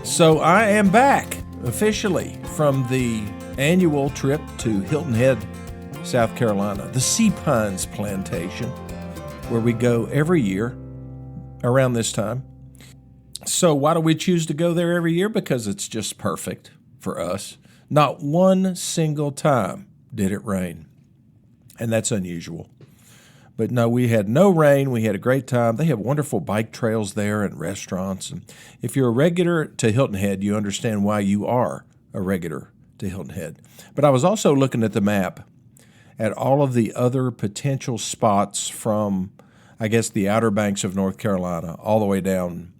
So I am back officially from the annual trip to Hilton Head, South Carolina, the Sea Pines Plantation, where we go every year around this time. So why do we choose to go there every year? Because it's just perfect for us. Not one single time did it rain, and that's unusual. But no, we had no rain. We had a great time. They have wonderful bike trails there and restaurants. And if you're a regular to Hilton Head, you understand why you are a regular to Hilton Head. But I was also looking at the map at all of the other potential spots from, I guess, the Outer Banks of North Carolina all the way down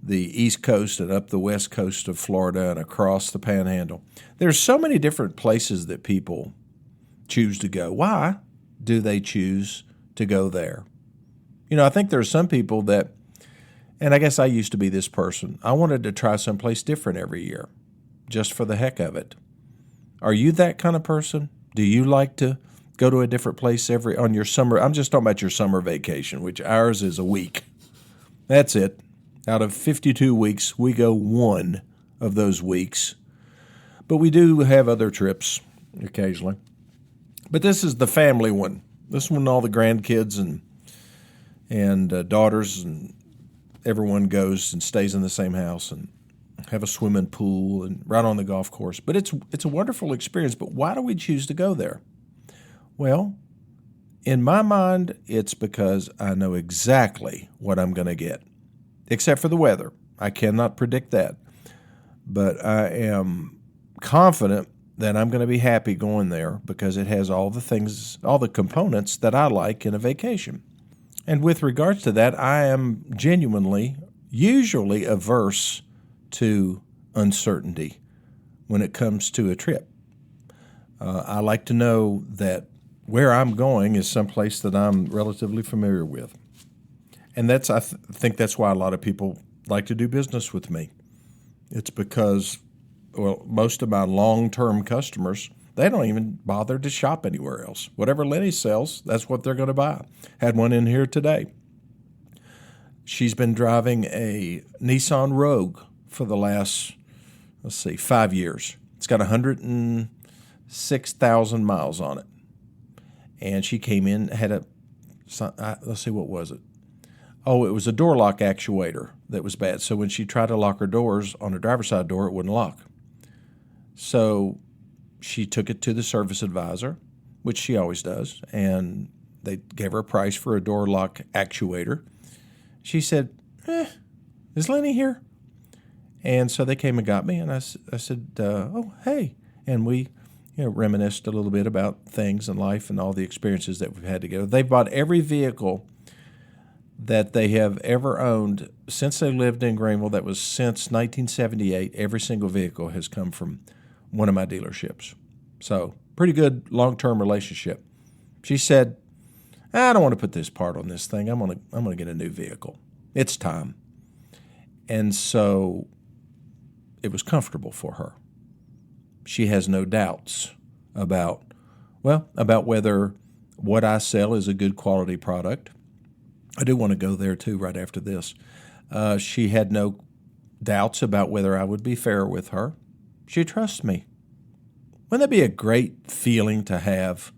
the East Coast and up the West Coast of Florida and across the Panhandle. There's so many different places that people choose to go. Why do they choose to go there? You know, I think there are some people that, and I guess I used to be this person, I wanted to try someplace different every year, just for the heck of it. Are you that kind of person? Do you like to go to a different place on your summer? I'm just talking about your summer vacation, which ours is a week. That's it. Out of 52 weeks, we go one of those weeks. But we do have other trips occasionally. But this is the family one. This one, all the grandkids and daughters and everyone goes and stays in the same house and have a swimming pool and right on the golf course. But it's a wonderful experience. But why do we choose to go there? Well, in my mind, it's because I know exactly what I'm going to get, except for the weather. I cannot predict that. But I am confident that I'm going to be happy going there because it has all the things, all the components that I like in a vacation. And with regards to that, I am usually averse to uncertainty when it comes to a trip. I like to know that where I'm going is someplace that I'm relatively familiar with. And I think that's why a lot of people like to do business with me. It's because, well, most of my long-term customers, they don't even bother to shop anywhere else. Whatever Lenny sells, that's what they're going to buy. Had one in here today. She's been driving a Nissan Rogue for the last, 5 years. It's got 106,000 miles on it. And she came in, had what was it? Oh, it was a door lock actuator that was bad. So when she tried to lock her doors on her driver's side door, it wouldn't lock. So she took it to the service advisor, which she always does, and they gave her a price for a door lock actuator. She said, is Lenny here? And so they came and got me, and I said, oh, hey. And we reminisced a little bit about things in life and all the experiences that we've had together. They've bought every vehicle that they have ever owned since they lived in Greenville. That was since 1978. Every single vehicle has come from one of my dealerships. So pretty good long-term relationship. She said, I don't want to put this part on this thing. I'm gonna get a new vehicle. It's time. And so it was comfortable for her. She has no doubts about whether what I sell is a good quality product. I do want to go there too right after this. She had no doubts about whether I would be fair with her. She trusts me. Wouldn't that be a great feeling to have,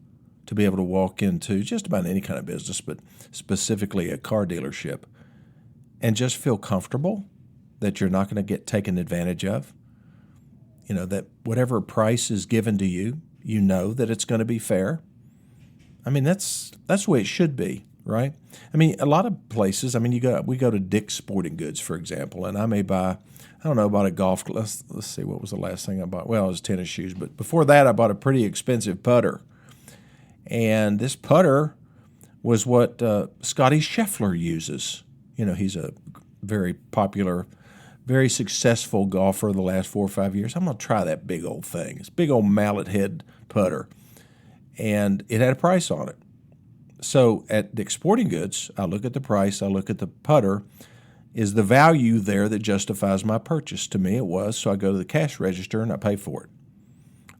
to be able to walk into just about any kind of business, but specifically a car dealership, and just feel comfortable that you're not going to get taken advantage of? You know, that whatever price is given to you, you know that it's going to be fair. I mean, that's the way it should be, right? I mean, a lot of places, we go to Dick's Sporting Goods, for example, and I may buy, bought a golf, let's see, what was the last thing I bought? Well, it was tennis shoes, but before that I bought a pretty expensive putter. And this putter was what Scotty Scheffler uses. You know, he's a very popular, very successful golfer the last 4 or 5 years. I'm going to try that big old thing. It's big old mallet head putter. And it had a price on it. So at Dick's Sporting Goods, I look at the price, I look at the putter. Is the value there that justifies my purchase? To me, it was. So I go to the cash register and I pay for it.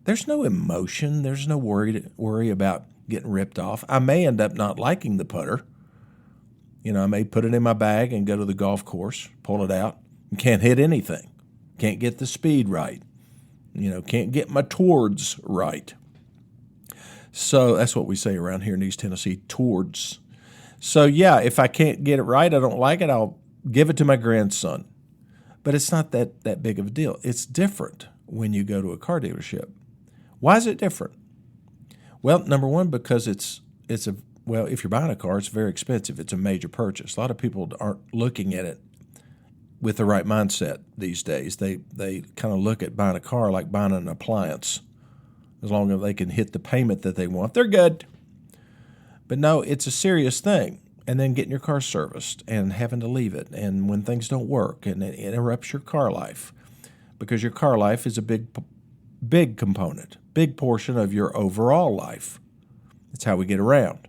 There's no emotion. There's no worry about getting ripped off. I may end up not liking the putter. You know, I may put it in my bag and go to the golf course, pull it out, and can't hit anything. can't get the speed right, can't get my towards right. So that's what we say around here in East Tennessee, towards. So yeah, if I can't get it right, I don't like it, I'll give it to my grandson. But it's not that big of a deal. It's different when you go to a car dealership. Why is it different? Well, number one, because if you're buying a car, it's very expensive. It's a major purchase. A lot of people aren't looking at it with the right mindset these days. They kind of look at buying a car like buying an appliance. As long as they can hit the payment that they want, they're good. But no, it's a serious thing. And then getting your car serviced and having to leave it, and when things don't work, and it interrupts your car life, because your car life is a big component, big portion of your overall life. It's how we get around.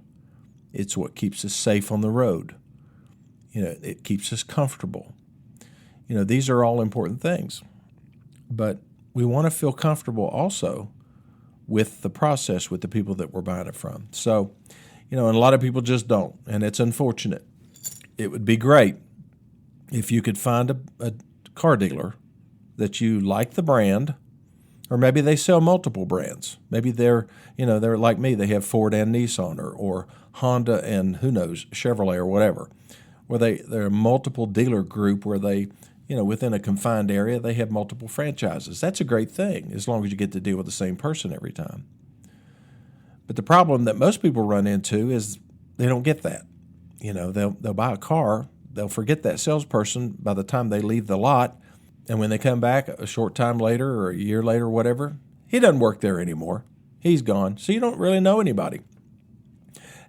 It's what keeps us safe on the road. It keeps us comfortable. These are all important things. But we want to feel comfortable also with the process, with the people that we're buying it from. So, and a lot of people just don't, and it's unfortunate. It would be great if you could find a car dealer that you like the brand, or maybe they sell multiple brands. Maybe they're like me, they have Ford and Nissan, or Honda and who knows, Chevrolet or whatever, where they're a multiple dealer group where they, within a confined area, they have multiple franchises. That's a great thing, as long as you get to deal with the same person every time. But the problem that most people run into is they don't get that. They'll buy a car, they'll forget that salesperson by the time they leave the lot, and when they come back a short time later or a year later or whatever, he doesn't work there anymore. He's gone. So you don't really know anybody.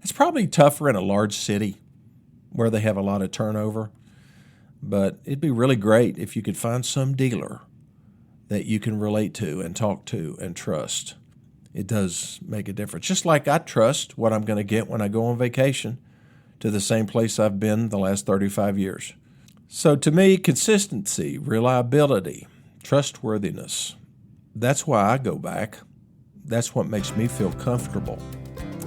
It's probably tougher in a large city where they have a lot of turnover, but it'd be really great if you could find some dealer that you can relate to and talk to and trust. It does make a difference. Just like I trust what I'm going to get when I go on vacation to the same place I've been the last 35 years. So to me, consistency, reliability, trustworthiness, that's why I go back. That's what makes me feel comfortable,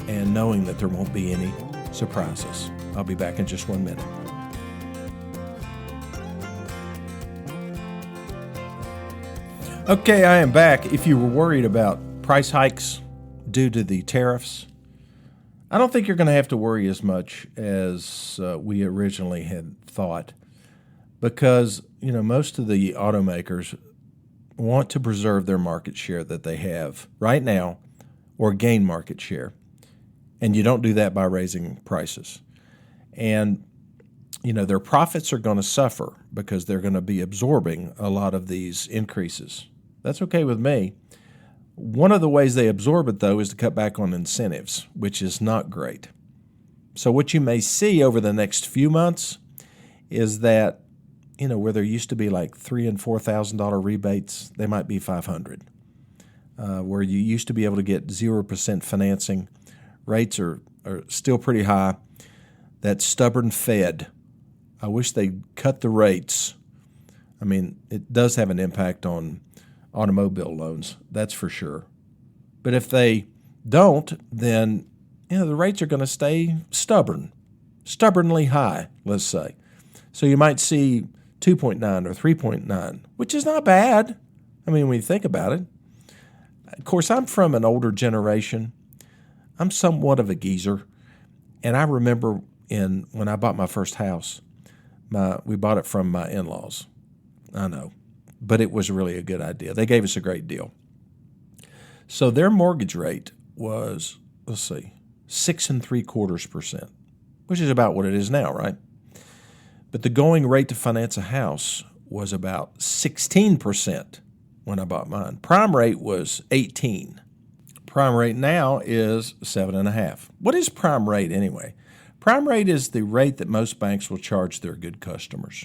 and knowing that there won't be any surprises. I'll be back in just 1 minute. Okay, I am back. If you were worried about price hikes due to the tariffs, I don't think you're going to have to worry as much as we originally had thought, because most of the automakers want to preserve their market share that they have right now, or gain market share, and you don't do that by raising prices. And their profits are going to suffer because they're going to be absorbing a lot of these increases. That's okay with me. One of the ways they absorb it, though, is to cut back on incentives, which is not great. So what you may see over the next few months is that, where there used to be like $3,000 and $4,000 rebates, they might be $500. Where you used to be able to get 0% financing, rates are still pretty high. That stubborn Fed, I wish they'd cut the rates. I mean, it does have an impact on automobile loans, that's for sure. But if they don't, then the rates are going to stay stubbornly high, let's say. So you might see 2.9 or 3.9, which is not bad. I mean, when you think about it. Of course, I'm from an older generation. I'm somewhat of a geezer. And I remember when I bought my first house, we bought it from my in-laws. I know. But it was really a good idea. They gave us a great deal. So their mortgage rate was, 6.75%, which is about what it is now, right? But the going rate to finance a house was about 16% when I bought mine. Prime rate was 18%. Prime rate now is 7.5%. What is prime rate anyway? Prime rate is the rate that most banks will charge their good customers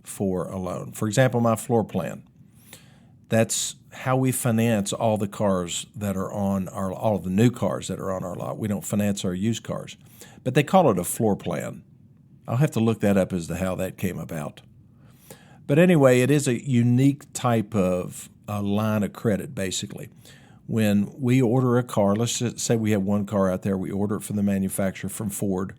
for a loan. For example, my floor plan. That's how we finance all the cars that are on all of the new cars that are on our lot. We don't finance our used cars, but they call it a floor plan. I'll have to look that up as to how that came about. But anyway, it is a unique type of line of credit, basically. When we order a car, let's just say we have one car out there, we order it from the manufacturer, from Ford.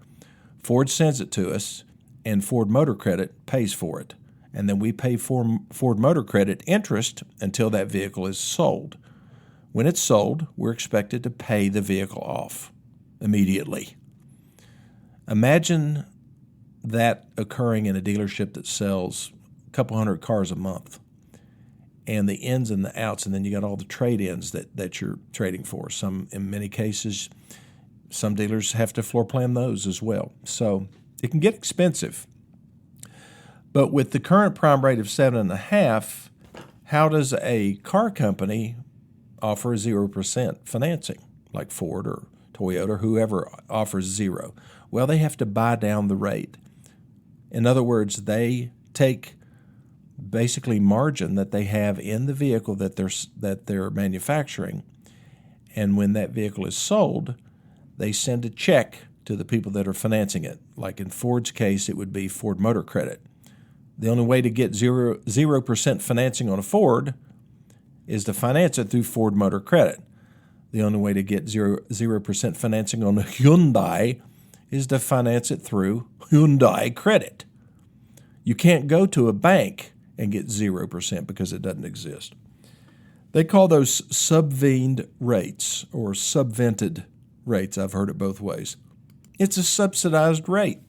Ford sends it to us, and Ford Motor Credit pays for it. and then we pay Ford Motor Credit interest until that vehicle is sold. When it's sold, we're expected to pay the vehicle off immediately. Imagine that occurring in a dealership that sells a couple hundred cars a month, and the ins and the outs, and then you got all the trade-ins that you're trading for. In many cases, some dealers have to floor plan those as well. So it can get expensive. But with the current prime rate of 7.5%, how does a car company offer 0% financing, like Ford or Toyota or whoever offers 0? Well, they have to buy down the rate. In other words, they take basically margin that they have in the vehicle that they're manufacturing, and when that vehicle is sold, they send a check to the people that are financing it. Like in Ford's case, it would be Ford Motor Credit. The only way to get 0% financing on a Ford is to finance it through Ford Motor Credit. The only way to get 0% financing on a Hyundai is to finance it through Hyundai Credit. You can't go to a bank and get 0% because it doesn't exist. They call those subvened rates or subvented rates. I've heard it both ways. It's a subsidized rate.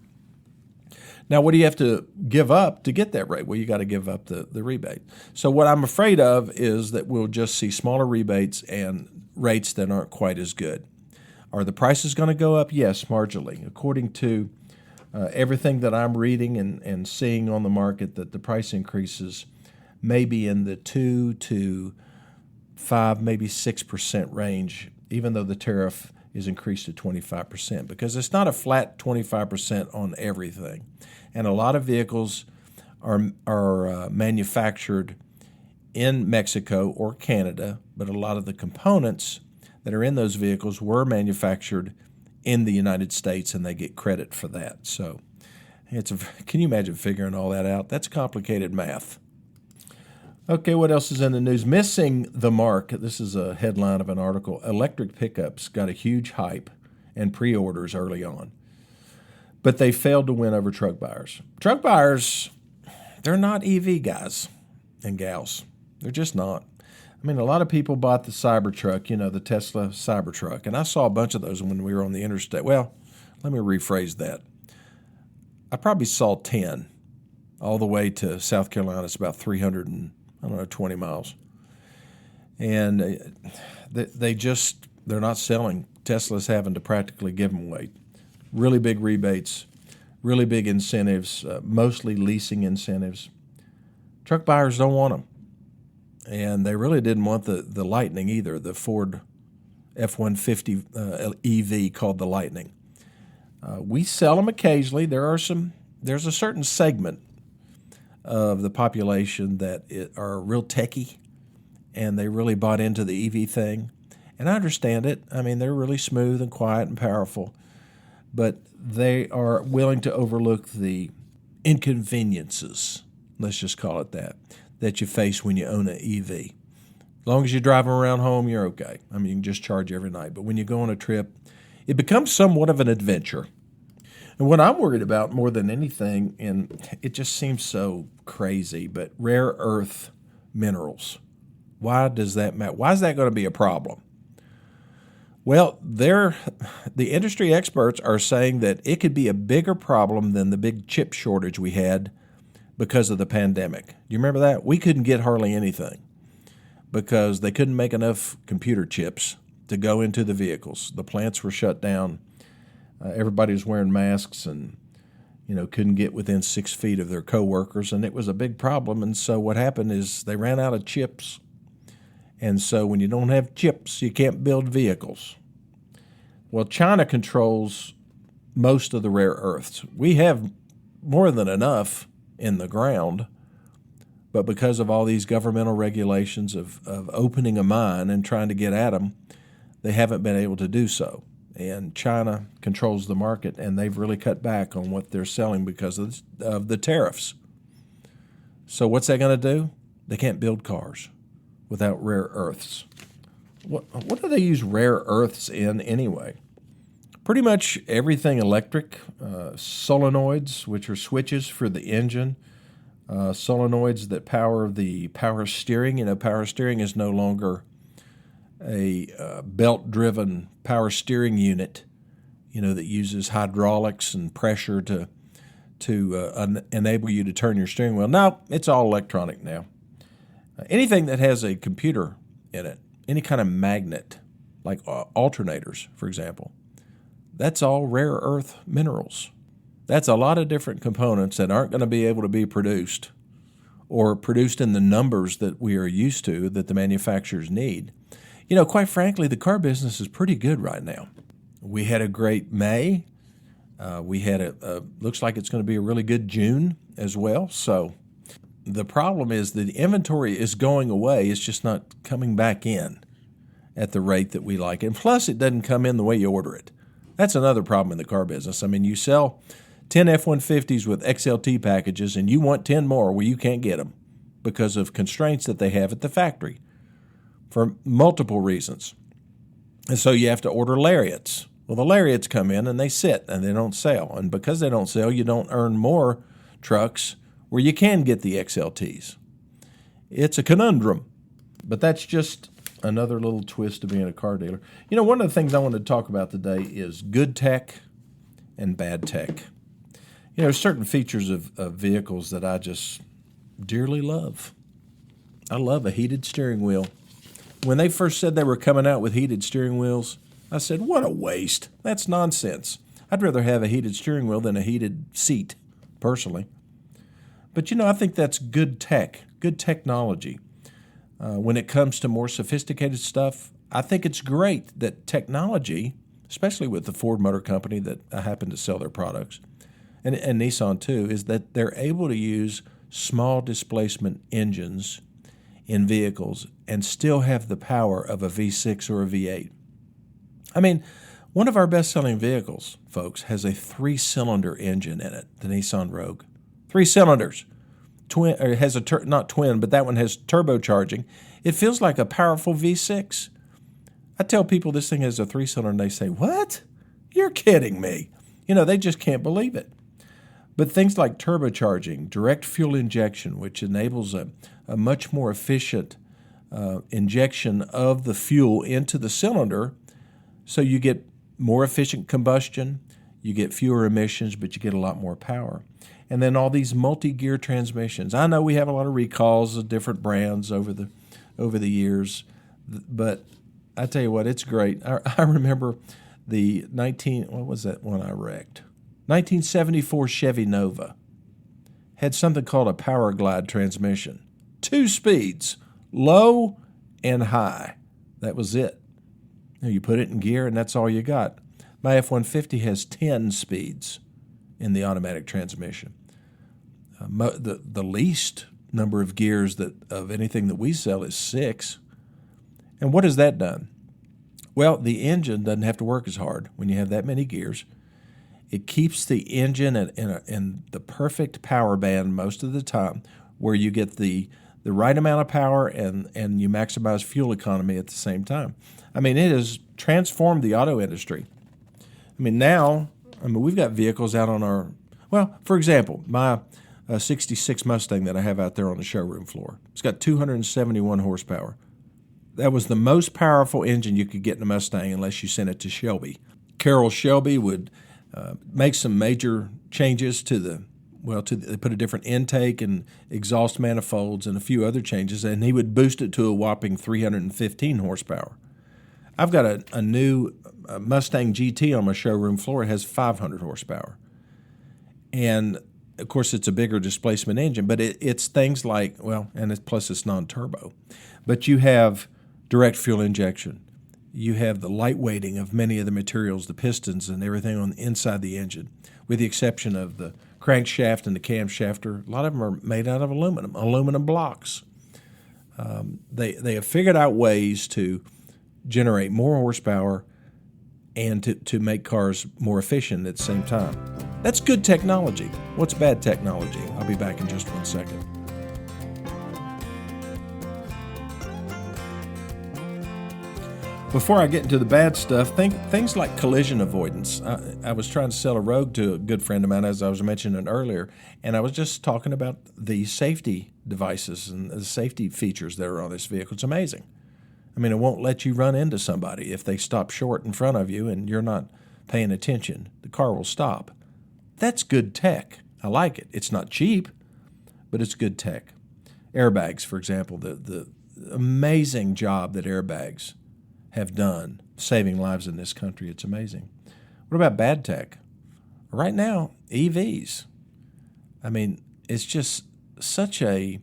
Now, what do you have to give up to get that rate? Well, you got to give up the rebate. So what I'm afraid of is that we'll just see smaller rebates and rates that aren't quite as good. Are the prices going to go up? Yes, marginally. According to everything that I'm reading and seeing on the market, that the price increases may be in the 2 to 5, maybe 6% range, even though the tariff is increased to 25%, because it's not a flat 25% on everything. And a lot of vehicles are manufactured in Mexico or Canada, but a lot of the components that are in those vehicles were manufactured in the United States, and they get credit for that. So can you imagine figuring all that out? That's complicated math. Okay, what else is in the news? Missing the mark. This is a headline of an article. Electric pickups got a huge hype and pre-orders early on, but they failed to win over truck buyers. Truck buyers, they're not EV guys and gals. They're just not. I mean, a lot of people bought the Cybertruck, the Tesla Cybertruck, and I saw a bunch of those when we were on the interstate. Well, let me rephrase that. I probably saw 10 all the way to South Carolina. It's about 320 miles. And they're not selling. Tesla's having to practically give them away. Really big rebates, really big incentives, mostly leasing incentives. Truck buyers don't want them. And they really didn't want the Lightning either, the Ford F-150 EV called the Lightning. We sell them occasionally. There's a certain segment of the population that are real techie, and they really bought into the EV thing. And I understand it. I mean, they're really smooth and quiet and powerful, but they are willing to overlook the inconveniences, let's just call it that you face when you own an EV. As long as you drive them around home, you're okay. I mean, you can just charge every night. But when you go on a trip, it becomes somewhat of an adventure. And what I'm worried about more than anything, and it just seems so crazy, but rare earth minerals. Why does that matter? Why is that going to be a problem? Well, the industry experts are saying that it could be a bigger problem than the big chip shortage we had because of the pandemic. You remember that? We couldn't get hardly anything because they couldn't make enough computer chips to go into the vehicles. The plants were shut down. Everybody was wearing masks and, couldn't get within 6 feet of their coworkers, and it was a big problem. And so what happened is they ran out of chips. And so when you don't have chips, you can't build vehicles. Well, China controls most of the rare earths. We have more than enough in the ground, but because of all these governmental regulations of opening a mine and trying to get at them, they haven't been able to do so. And China controls the market, and they've really cut back on what they're selling because of the tariffs. So what's that going to do? They can't build cars without rare earths. What do they use rare earths in anyway? Pretty much everything electric, solenoids, which are switches for the engine, solenoids that power the power steering. Power steering is no longer a belt-driven power steering unit, that uses hydraulics and pressure to enable you to turn your steering wheel. No, it's all electronic now. Anything that has a computer in it, any kind of magnet, like alternators, for example, that's all rare earth minerals. That's a lot of different components that aren't going to be able to be produced or produced in the numbers that we are used to that the manufacturers need. Quite frankly, the car business is pretty good right now. We had a great May. We had looks like it's going to be a really good June as well. So the problem is that the inventory is going away. It's just not coming back in at the rate that we like. And plus, it doesn't come in the way you order it. That's another problem in the car business. I mean, you sell 10 F-150s with XLT packages and you want 10 more. Well, you can't get them because of constraints that they have at the factory for multiple reasons. And so you have to order lariats. Well, the lariats come in and they sit and they don't sell. And because they don't sell, you don't earn more trucks where you can get the XLTs. It's a conundrum, but that's just another little twist of being a car dealer. One of the things I want to talk about today is good tech and bad tech. There's certain features of vehicles that I just dearly love. I love a heated steering wheel. When they first said they were coming out with heated steering wheels, I said, what a waste. That's nonsense. I'd rather have a heated steering wheel than a heated seat, personally. But, I think that's good tech, good technology. When it comes to more sophisticated stuff, I think it's great that technology, especially with the Ford Motor Company that I happen to sell their products, and Nissan too, is that they're able to use small displacement engines in vehicles and still have the power of a V6 or a V8. I mean, one of our best-selling vehicles, folks, has a 3-cylinder engine in it, the Nissan Rogue. 3 cylinders. Twin, or it has not twin, but that one has turbocharging. It feels like a powerful V6. I tell people this thing has a 3-cylinder, and they say, what? You're kidding me. They just can't believe it. But things like turbocharging, direct fuel injection, which enables a much more efficient injection of the fuel into the cylinder, so you get more efficient combustion, you get fewer emissions, but you get a lot more power. And then all these multi-gear transmissions. I know we have a lot of recalls of different brands over the years, but I tell you what, it's great. I remember the what was that one I wrecked? 1974 Chevy Nova had something called a Power Glide transmission. 2 speeds, low and high. That was it. You put it in gear, and that's all you got. My F-150 has 10 speeds in the automatic transmission. The least number of gears of anything that we sell is 6. And what has that done? Well, the engine doesn't have to work as hard when you have that many gears. It keeps the engine in the perfect power band most of the time, where you get the right amount of power and you maximize fuel economy at the same time. I mean, it has transformed the auto industry. I mean, we've got vehicles out on our, for example, my 66 Mustang that I have out there on the showroom floor. It's got 271 horsepower. That was the most powerful engine you could get in a Mustang unless you sent it to Shelby. Carroll Shelby would make some major changes they put a different intake and exhaust manifolds and a few other changes, and he would boost it to a whopping 315 horsepower. I've got a new Mustang GT on my showroom floor. It has 500 horsepower. And, of course, it's a bigger displacement engine, but it's things like, plus it's non-turbo. But you have direct fuel injection. You have the lightweighting of many of the materials, the pistons and everything on inside the engine, with the exception of the crankshaft and the camshaft. A lot of them are made out of aluminum blocks. They have figured out ways to generate more horsepower and to make cars more efficient at the same time. That's good technology. What's bad technology? I'll be back in just 1 second. Before I get into the bad stuff, things like collision avoidance. I was trying to sell a Rogue to a good friend of mine, as I was mentioning earlier, and I was just talking about the safety devices and the safety features that are on this vehicle. It's amazing. I mean, it won't let you run into somebody if they stop short in front of you and you're not paying attention. The car will stop. That's good tech. I like it. It's not cheap, but it's good tech. Airbags, for example, the amazing job that airbags have done saving lives in this country. It's amazing. What about bad tech? Right now, EVs. I mean, it's just such a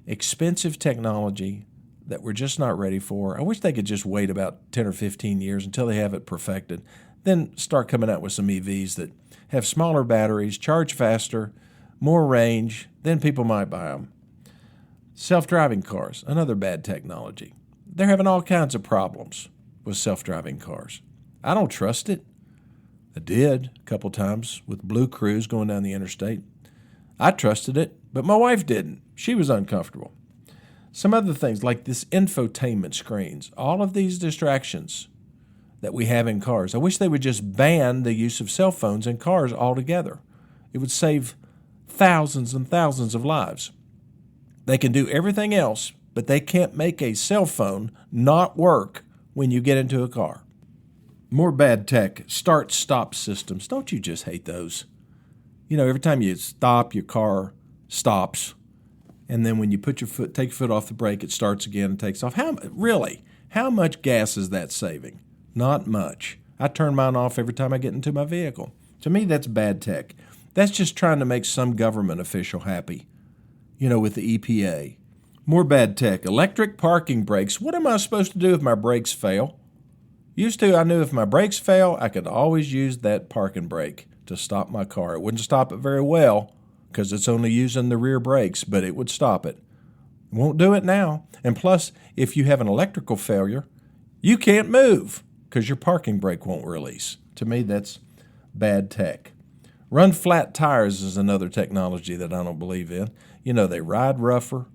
expensive technology that we're just not ready for. I wish they could just wait about 10 or 15 years until they have it perfected, then start coming out with some EVs that have smaller batteries, charge faster, more range, then people might buy them. Self-driving cars, another bad technology. They're having all kinds of problems with self-driving cars. I don't trust it. I did a couple times with Blue Cruise going down the interstate. I trusted it, but my wife didn't. She was uncomfortable. Some other things like this infotainment screens, all of these distractions that we have in cars. I wish they would just ban the use of cell phones in cars altogether. It would save thousands and thousands of lives. They can do everything else, but they can't make a cell phone not work when you get into a car. More bad tech, start-stop systems. Don't you just hate those? You know, every time you stop, your car stops. And then when you take your foot off the brake, it starts again and takes off. How much gas is that saving? Not much. I turn mine off every time I get into my vehicle. To me, that's bad tech. That's just trying to make some government official happy, with the EPA. More bad tech. Electric parking brakes. What am I supposed to do if my brakes fail? Used to, I knew if my brakes fail, I could always use that parking brake to stop my car. It wouldn't stop it very well because it's only using the rear brakes, but it would stop it. It won't do it now. And plus, if you have an electrical failure, you can't move because your parking brake won't release. To me, that's bad tech. Run flat tires is another technology that I don't believe in. They ride rougher.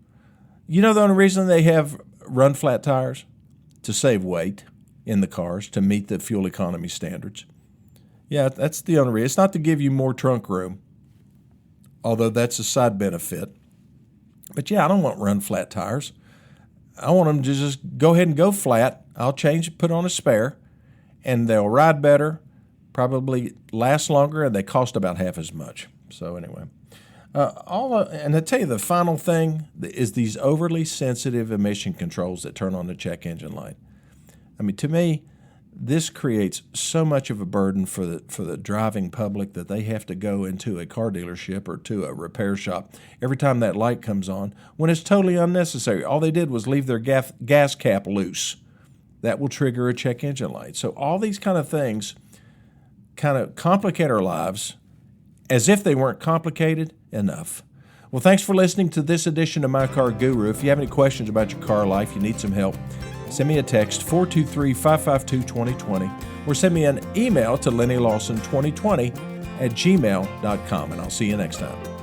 The only reason they have run flat tires? To save weight in the cars, to meet the fuel economy standards. Yeah, that's the only reason. It's not to give you more trunk room, although that's a side benefit. But yeah, I don't want run flat tires. I want them to just go ahead and go flat. I'll put on a spare, and they'll ride better, probably last longer, and they cost about half as much. So anyway. And I tell you, the final thing is these overly sensitive emission controls that turn on the check engine light. I mean, to me, this creates so much of a burden for the driving public that they have to go into a car dealership or to a repair shop every time that light comes on, when it's totally unnecessary. All they did was leave their gas cap loose. That will trigger a check engine light. So all these kind of things kind of complicate our lives as if they weren't complicated enough. Well, thanks for listening to this edition of My Car Guru. If you have any questions about your car life, you need some help, send me a text, 423-552-2020, or send me an email to LennyLawson2020 @gmail.com, and I'll see you next time.